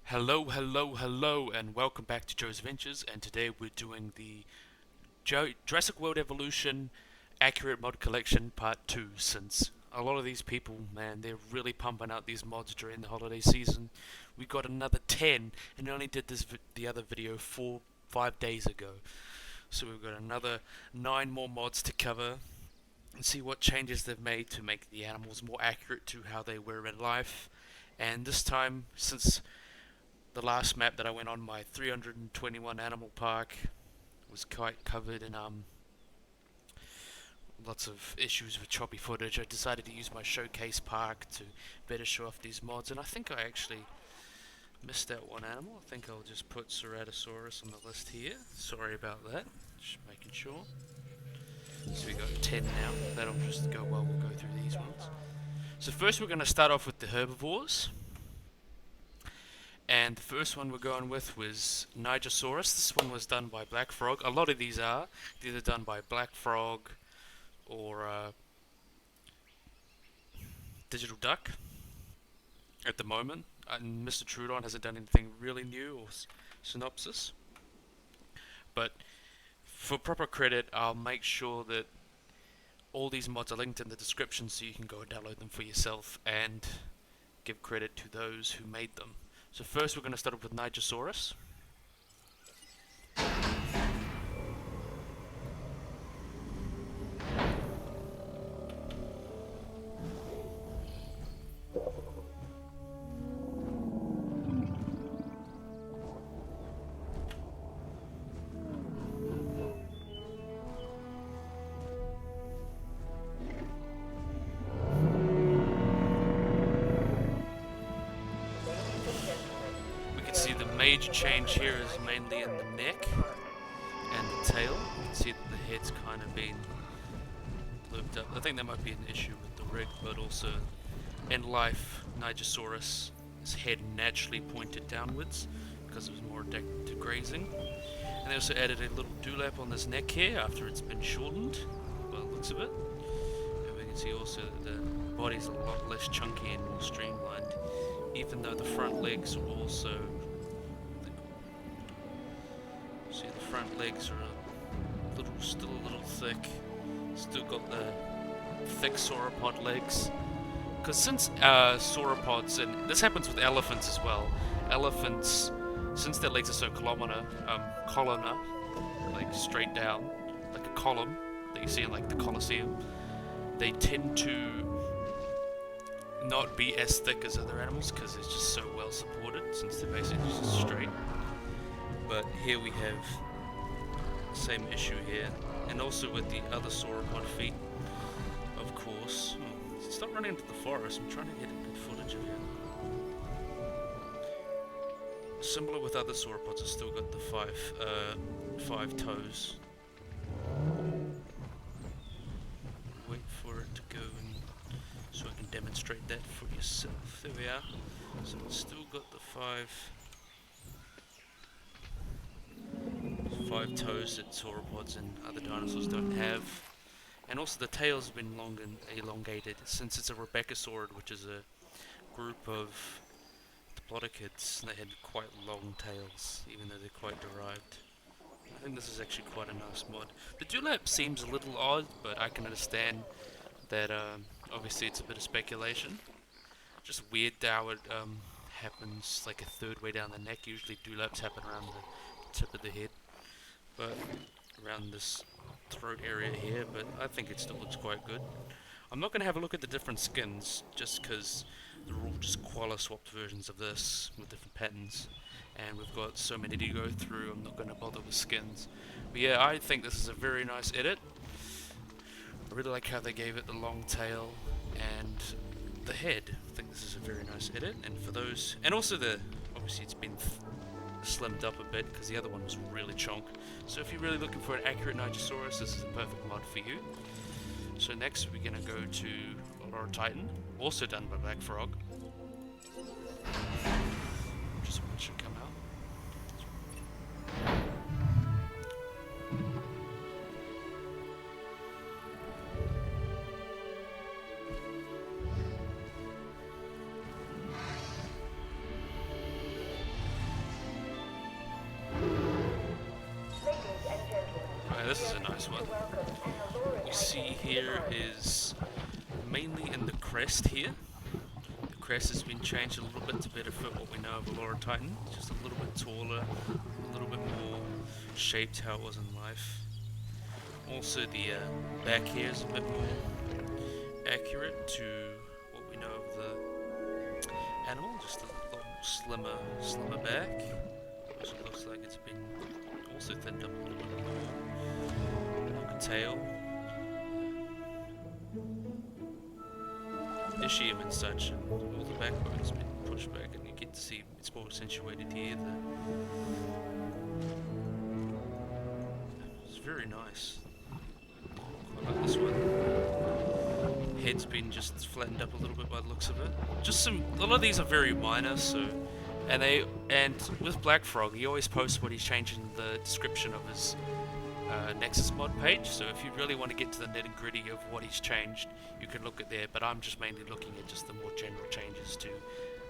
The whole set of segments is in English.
Hello, and welcome back to Joe's Adventures. And today we're doing the Jurassic World Evolution Accurate Mod Collection Part 2. Since a lot of these people, man, they're really pumping out these mods during the holiday season. We got another 10, and only did the other video 5 days ago. So we've got another 9 more mods to cover and see what changes they've made to make the animals more accurate to how they were in life. And this time, since the last map that I went on, my 321 animal park, was quite covered in lots of issues with choppy footage, I decided to use my showcase park to better show off these mods. And I think I actually missed out one animal. I think I'll just put Ceratosaurus on the list here. Sorry about that, just making sure. So we got 10 now. That'll just go well. We'll go through these ones. So first we're going to start off with the herbivores. And the first one we're going with was Niger Saurus. This one was done by Black Frog. A lot of these are either done by Black Frog or Digital Duck at the moment. And Mr. Trudon hasn't done anything really new or synopsis. But for proper credit, I'll make sure that all these mods are linked in the description so you can go and download them for yourself and give credit to those who made them. So first we're going to start off with Niger Saurus. Major change here is mainly in the neck and the tail. You can see that the head's kind of been looped up. I think that might be an issue with the rig, but also in life, Nigersaurus' head naturally pointed downwards because it was more adapted to grazing. And they also added a little dewlap on this neck here after it's been shortened, by the looks of it. And we can see also that the body's a lot less chunky and more streamlined, even though the front legs are also... See, the front legs are still a little thick. Still got the thick sauropod legs. Because since sauropods, and this happens with elephants as well, elephants, since their legs are so columnar, like straight down, like a column that you see in like the Colosseum, they tend to not be as thick as other animals because it's just so well supported since they're basically just straight. But here we have the same issue here, and also with the other sauropod feet, of course. Oh, stop running into the forest, I'm trying to get a good footage of it. Similar with other sauropods, I've still got the five toes. Wait for it to go so I can demonstrate that for yourself. There we are. So it's still got the five toes that sauropods and other dinosaurs don't have. And also the tails have been long and elongated since it's a Rebeccasaur, which is a group of diplodocids. They had quite long tails, even though they're quite derived. I think this is actually quite a nice mod. The dewlap seems a little odd, but I can understand that obviously it's a bit of speculation. Just weird how it happens like a third way down the neck. Usually dewlaps happen around the tip of the head, but around this throat area here, but I think it still looks quite good. I'm not going to have a look at the different skins just because they're all just koala swapped versions of this with different patterns, and we've got so many to go through. I'm not going to bother with skins, but yeah, I think this is a very nice edit. I really like how they gave it the long tail and the head. I think this is a very nice edit, and for those, and also obviously it's been slimmed up a bit because the other one was really chonk. So if you're really looking for an accurate Nigersaurus, this is a perfect mod for you. So next we're going to go to Ori Titan, also done by Black Frog. Just when it should come out. Now this is a nice one. What we see here is mainly in the crest here. The crest has been changed a little bit to better fit what we know of a Ori Titan. Just a little bit taller, a little bit more shaped how it was in life. Also the back here is a bit more accurate to what we know of the animal. Just a lot slimmer back. Also looks like it's been also thinned up a little bit more. Longer tail. Ischium and such, and all the backbone's been pushed back, and you get to see it's more accentuated here. It's very nice. Quite like this one. Head's been just flattened up a little bit by the looks of it. Just a lot of these are very minor, so and with Black Frog, he always posts what he's changing the description of his Nexus mod page, so if you really want to get to the nitty gritty of what he's changed, you can look at there, but I'm just mainly looking at just the more general changes to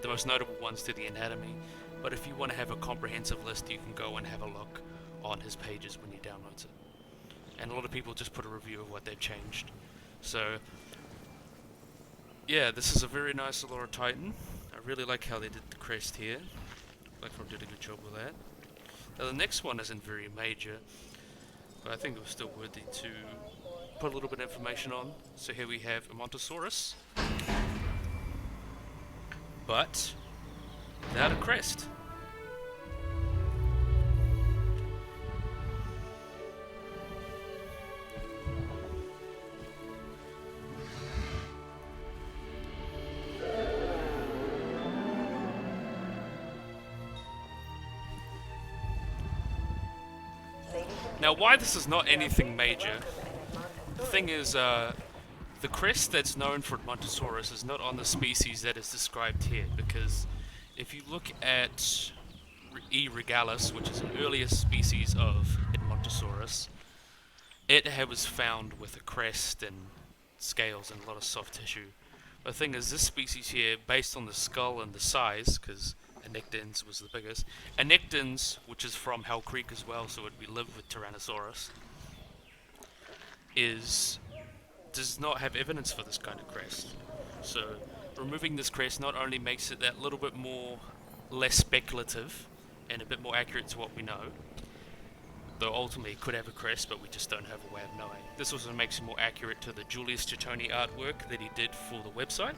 the most notable ones to the anatomy. But if you want to have a comprehensive list, you can go and have a look on his pages when you download it. And a lot of people just put a review of what they've changed. So yeah, this is a very nice Ori Titan. I really like how they did the crest here. Blackfrog did a good job with that. Now the next one isn't very major, but I think it was still worthy to put a little bit of information on. So here we have a Montessori, but without a crest. Now, why this is not anything major, the thing is, the crest that's known for Montessori is not on the species that is described here, because if you look at E. regalis, which is an earlier species of Edmontosaurus, it was found with a crest and scales and a lot of soft tissue. The thing is, this species here, based on the skull and the size, because Anectens was the biggest. Anectens, which is from Hell Creek as well, so we live with Tyrannosaurus, does not have evidence for this kind of crest. So removing this crest not only makes it that little bit less speculative and a bit more accurate to what we know, though ultimately it could have a crest, but we just don't have a way of knowing. This also makes it more accurate to the Julius Ciccone artwork that he did for the website.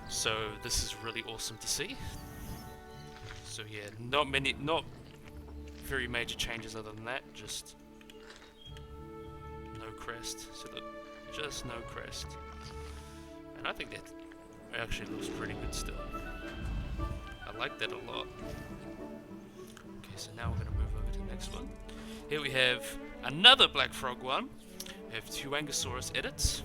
So this is really awesome to see. So yeah, not very major changes other than that, just no crest. So look, just no crest. And I think that actually looks pretty good still. I like that a lot. Okay, so now we're going to move over to the next one. Here we have another Black Frog one. We have two Wanga Saurus edits.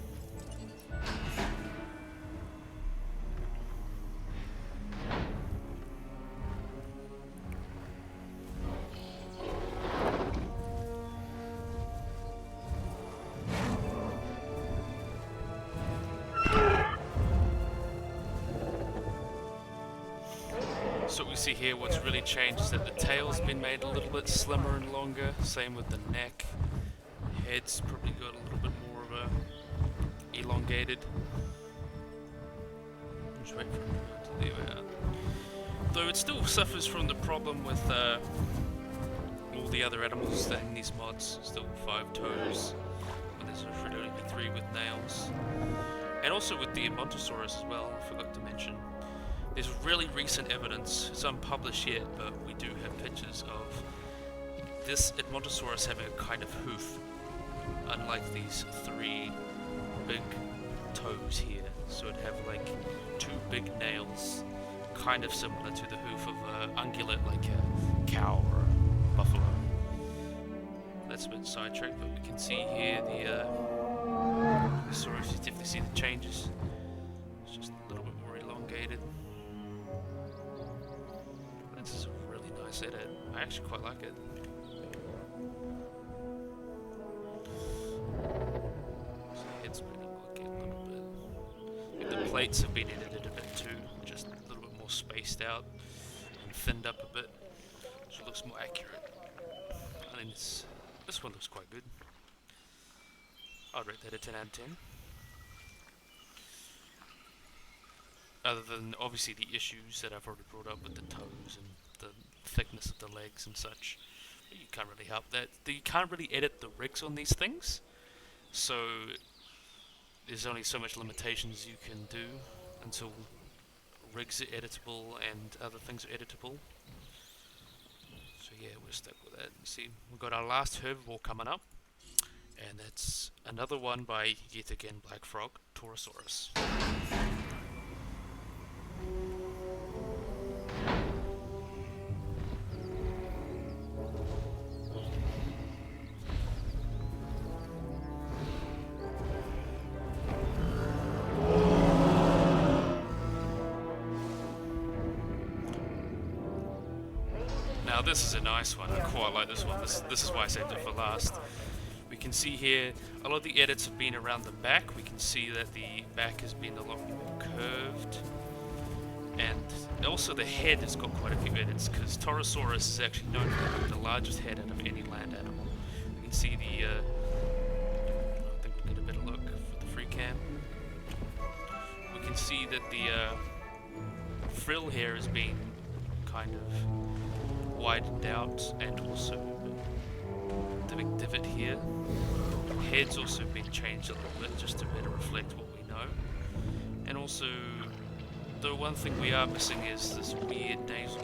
So what we see here, what's really changed is that the tail's been made a little bit slimmer and longer, same with the neck. Head's probably got a little bit more of a elongated. Just wait for it to leave it out. Though it still suffers from the problem with all the other animals that in these mods, still 5 toes, but there should only be 3 with nails. And also with the Montessori as well, I forgot to mention. There's really recent evidence, it's unpublished yet, but we do have pictures of this Edmontosaurus having a kind of hoof, unlike these 3 big toes here. So it'd have like 2 big nails, kind of similar to the hoof of an ungulate like a cow or a buffalo. That's a bit sidetracked, but we can see here the Saurus, you definitely see the changes. It's just a little bit more elongated. This is a really nice edit. I actually quite like it. So the head's been looking a little bit. I think the plates have been edited a bit too, just a little bit more spaced out and thinned up a bit, so it looks more accurate. I think it's This one looks quite good. I'd rate that a 10 out of 10. Other than obviously the issues that I've already brought up with the toes and the thickness of the legs and such. But you can't really help that. You can't really edit the rigs on these things, so there's only so much limitations you can do until rigs are editable and other things are editable. So yeah, we're stuck with that. See, we've got our last herbivore coming up, and that's another one by, yet again, Black Frog, Torosaurus. Now this is a nice one. I quite like this one. This is why I saved it for last. We can see here a lot of the edits have been around the back. We can see that the back has been a lot more curved, and also the head has got quite a few edits, because Torosaurus is actually known for having the largest head out of any land animal. We can see the I think we'll get a better look for the free cam. We can see that the frill here has been kind of widened out, and also the big divot here. Head's also been changed a little bit just to better reflect what we know. And also, the one thing we are missing is this weird nasal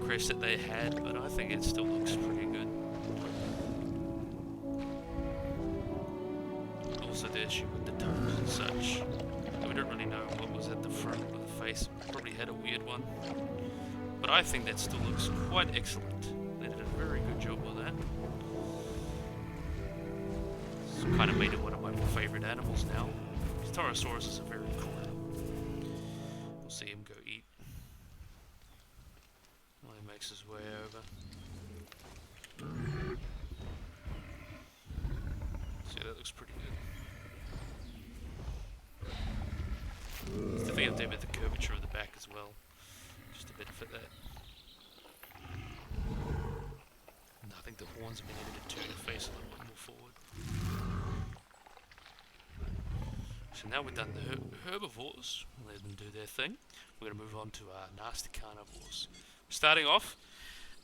crest that they had, but I think it still looks pretty good. Also the issue with the toes and such. We don't really know what was at the front of the face. Probably had a weird one. But I think that still looks quite excellent. They did a very good job with that. It's kind of made it one of my more favourite animals now. Torosaurus is a very cool animal. We'll see him go eat. While he makes his way over. See, that looks pretty good. It's the thing there with the curvature of the back as well. Just to benefit that. And I think the horns have been edited to turn the face a little bit more forward. So now we've done the herbivores, let them do their thing. We're going to move on to our nasty carnivores. Starting off,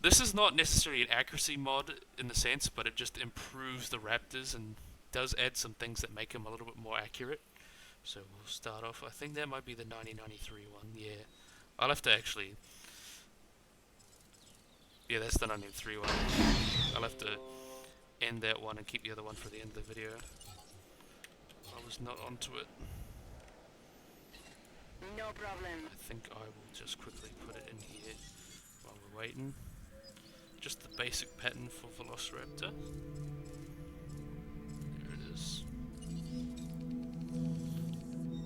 this is not necessarily an accuracy mod in the sense, but it just improves the raptors and does add some things that make them a little bit more accurate. So we'll start off, I think that might be the 1993 one, yeah. I'll have to actually... Yeah, that's the 1993 one. I'll have to end that one and keep the other one for the end of the video. I was not onto it. No problem. I think I will just quickly put it in here while we're waiting. Just the basic pattern for Velociraptor. There it is.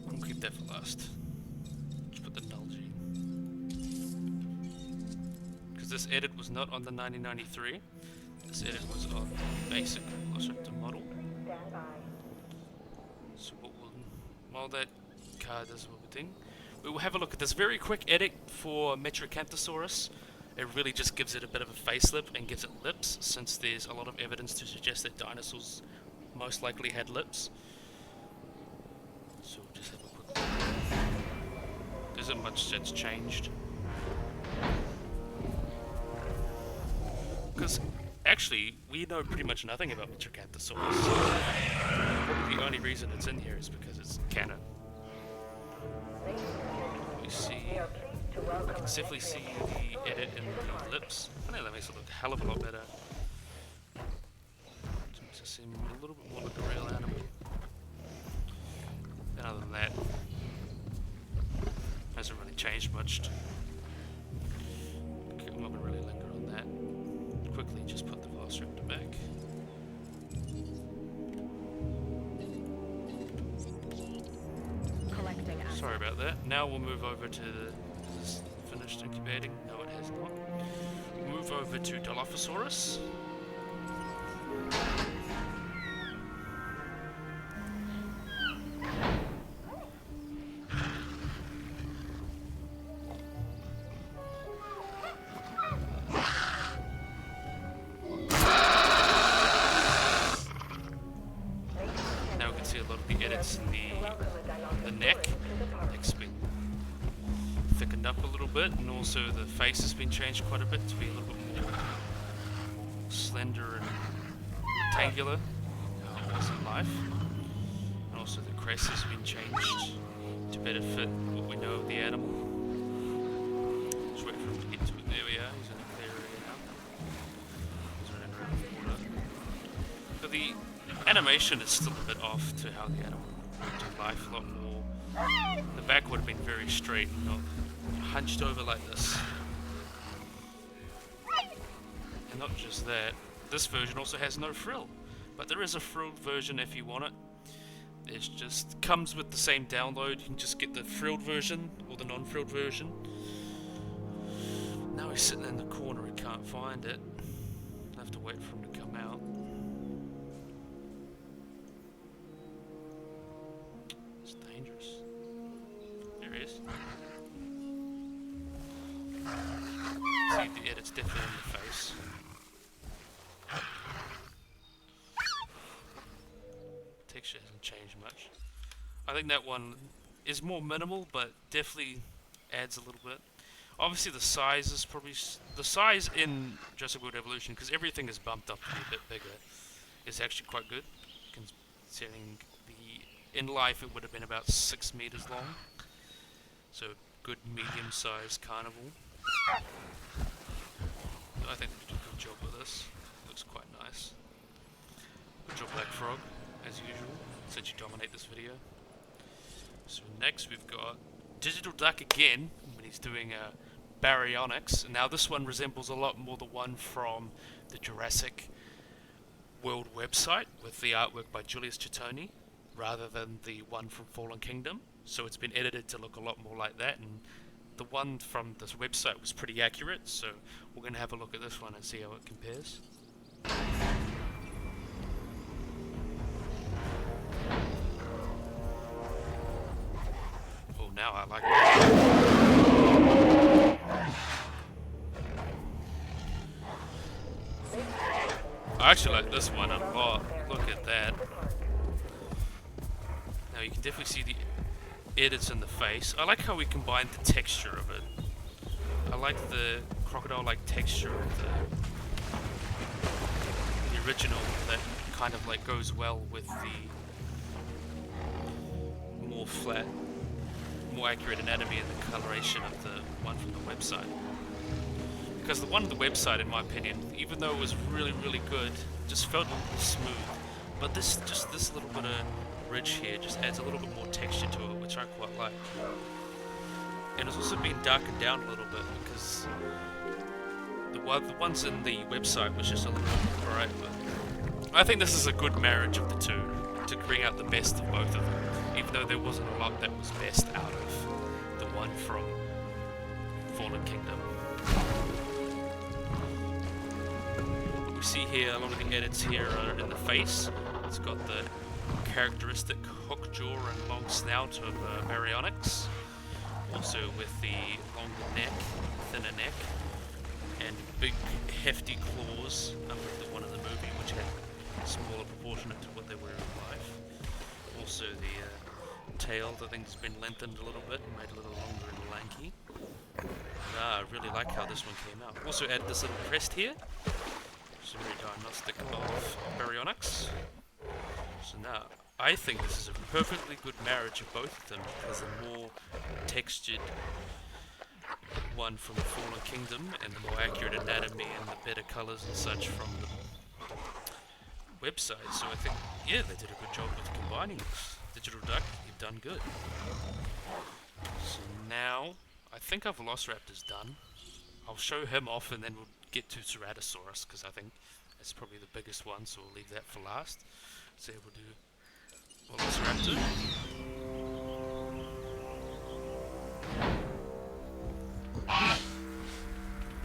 I'll keep that for last. Just put the null gene. Because this edit was not on the 1993. This edit was on the basic Velociraptor model. So while that card does what we think, we will have a look at this very quick edit for Metriacanthosaurus. It really just gives it a bit of a facelift and gives it lips, since there's a lot of evidence to suggest that dinosaurs most likely had lips. So we'll just have a quick look. There isn't much that's changed. Because actually, we know pretty much nothing about Metriacanthosaurus. Probably the only reason it's in here is because it's canon. We can definitely see the edit in the lips. I think that makes it look a hell of a lot better. It makes it seem a little bit more like a real animal. And other than that, hasn't really changed much. I'm not going to really linger on that. Quickly just put the Velociraptor back. Sorry about that. Now we'll move over to the... Is this finished incubating? No, it has not. We'll move over to Dilophosaurus. And also the face has been changed quite a bit to be a little bit more slender and rectangular, how it was in life. And also the crest has been changed to better fit what we know of the animal. Just wait for him to get to it. There we are, he's in a clear area now. He's running around the water. So the animation is still a bit off to how the animal went to life, a lot more. The back would have been very straight, not hunched over like this. And not just that, this version also has no frill, but there is a frilled version if you want it. It just comes with the same download. You can just get the frilled version or the non-frilled version. Now he's sitting in the corner, he can't find it. I'll have to wait for him to come out. It's dangerous. There he is. See, the edit's definitely in the face. Texture hasn't changed much. I think that one is more minimal, but definitely adds a little bit. Obviously the size is probably... the size in Jurassic World Evolution, because everything is bumped up to be a bit bigger, is actually quite good. Considering in life it would have been about 6 meters long. So good medium-sized carnival. I think they did a good job with this. Looks quite nice. Good job, Black Frog, as usual, since you dominate this video. So next we've got Digital Duck again, when he's doing a Baryonyx. Now this one resembles a lot more the one from the Jurassic World website with the artwork by Julius Cittoni, rather than the one from Fallen Kingdom. So it's been edited to look a lot more like that, and the one from this website was pretty accurate, so we're going to have a look at this one and see how it compares. Oh, now I like that. I actually like this one a lot. Look at that. Now you can definitely see the edits in the face. I like how we combined the texture of it. I like the crocodile-like texture of the original that kind of like goes well with the more flat, more accurate anatomy and the coloration of the one from the website. Because the one on the website, in my opinion, even though it was really, really good, just felt a little smooth. But this little bit of ridge here just adds a little bit more texture to it, which I quite like. And it's also been darkened down a little bit because the ones in the website was just a little bit bright. But I think this is a good marriage of the two to bring out the best of both of them, even though there wasn't a lot that was best out of the one from Fallen Kingdom. What we see here, a lot of the edits here are in the face. It's got the characteristic hook jaw and long snout of Baryonyx, also with the longer neck, thinner neck, and big hefty claws, unlike the one in the movie, which had a smaller proportionate to what they were in life. Also the tail, I think, has been lengthened a little bit and made a little longer and lanky. I really like how this one came out. Also added this little crest here, which is very diagnostic of Baryonyx. So now, I think this is a perfectly good marriage of both of them, because the more textured one from the Fallen Kingdom and the more accurate anatomy and the better colours and such from the website. So I think, yeah, they did a good job with combining this. Digital Duck, you've done good. So now, I think our Velociraptor's done. I'll show him off and then we'll get to Ceratosaurus, because I think that's probably the biggest one, so we'll leave that for last. So we'll do Velociraptor.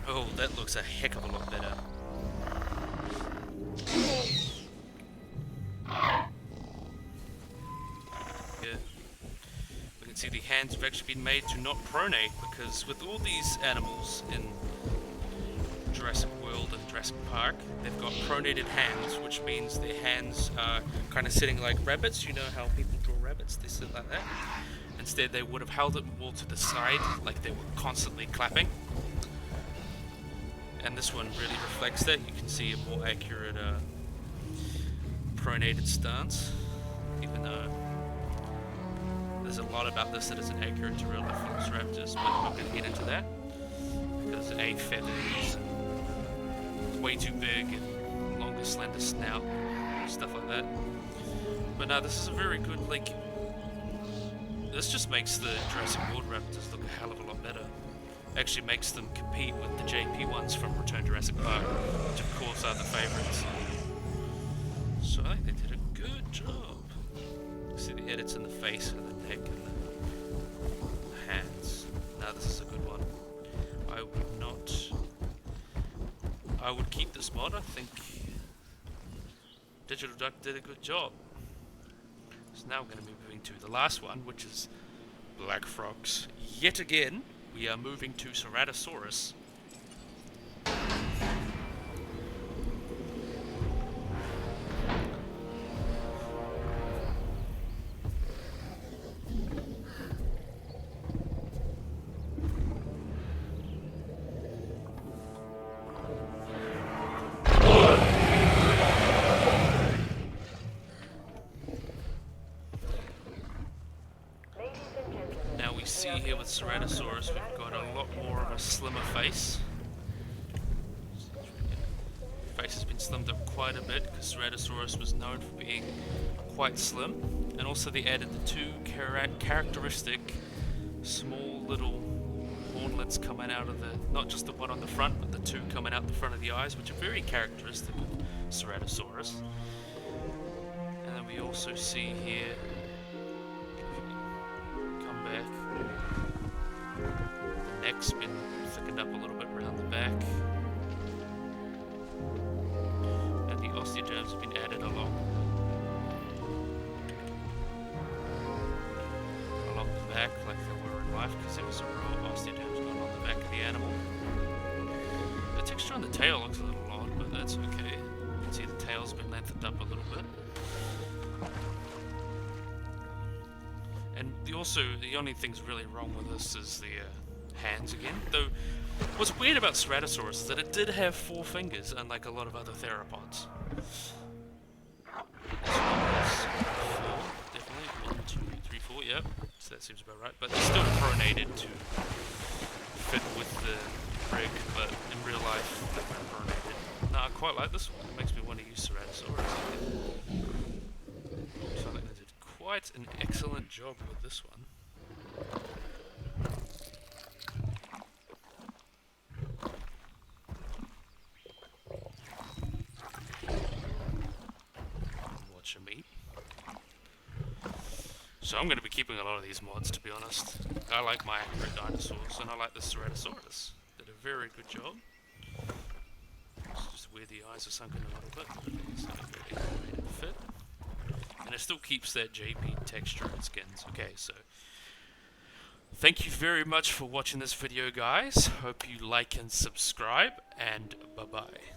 Oh, that looks a heck of a lot better. Yeah. We can see the hands have actually been made to not pronate, because with all these animals in Jurassic World and Jurassic Park, they've got pronated hands, which means their hands are kind of sitting like rabbits. You know how people draw rabbits, they sit like that. And Instead, they would have held it more to the side, like they were constantly clapping. And this one really reflects that. You can see a more accurate pronated stance, even though there's a lot about this that isn't accurate to real life Velociraptors, but I'm not going to get into that because A, feathers, and way too big, and longer slender snout, stuff like that. But no, this is a very good, like, this just makes the Jurassic World Raptors look a hell of a lot better. Actually makes them compete with the JP ones from Return to Jurassic Park, which of course are the favourites. So I think they did a good job. You see the edits in the face and the neck and the hands. Now this is a good one. I would keep this mod. I think Digital Duck did a good job. So now we're going to be moving to the last one, which is Black Frogs. Yet again, we are moving to Ceratosaurus. Now we see here with Ceratosaurus, we've got a lot more of a slimmer face. Face has been slimmed up quite a bit because Ceratosaurus was known for being quite slim, and also they added the two characteristic small little hornlets coming out of the, not just the one on the front, but the two coming out the front of the eyes, which are very characteristic of Ceratosaurus. And then we also see here, come back, the neck's been thickened up a little bit around the back, and the osteoderms have been added along the back like they were in life, because there was some real osteoderms going on the back of the animal. The texture on the tail looks a little odd, but that's okay. You can see the tail's been lengthened up a little bit. And the only thing's really wrong with this is the hands again. Though, what's weird about Ceratosaurus is that it did have 4 fingers, unlike a lot of other theropods. This one has 4, definitely. 1, 2, 3, 4, yep. So that seems about right. But they're still pronated to fit with the rig, but in real life, they weren't pronated. No, I quite like this one. It makes me want to use Ceratosaurus. So I think they did quite an excellent job with this one. Watch them eat. So I'm going to be keeping a lot of these mods, to be honest. I like my accurate dinosaurs, and I like the Ceratosaurus. Did a very good job. It's just where the eyes are sunken a little bit, but it's not a very animated fit. And it still keeps that JP texture and skins. Okay, so thank you very much for watching this video, guys. Hope you like and subscribe, and bye-bye.